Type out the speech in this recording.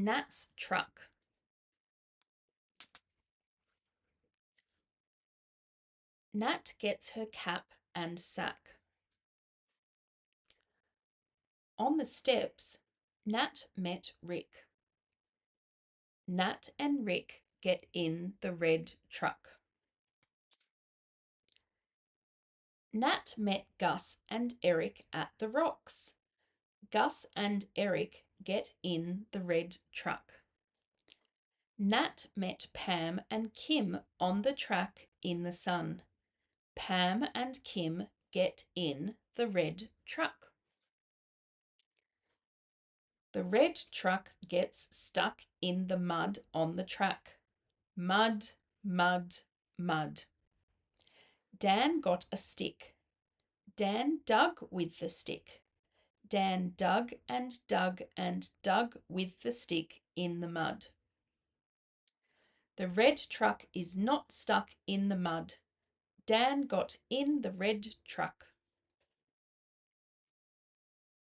Nat's truck. Nat gets her cap and sack. On the steps, Nat met Rick. Nat and Rick get in the red truck. Nat met Gus and Eric at the rocks. Gus and Eric get in the red truck. Nat met Pam and Kim on the track in the sun. Pam and Kim get in the red truck. The red truck gets stuck in the mud on the track. Mud, mud, mud. Dan got a stick. Dan dug with the stick. Dan dug and dug and dug with the stick in the mud. The red truck is not stuck in the mud. Dan got in the red truck.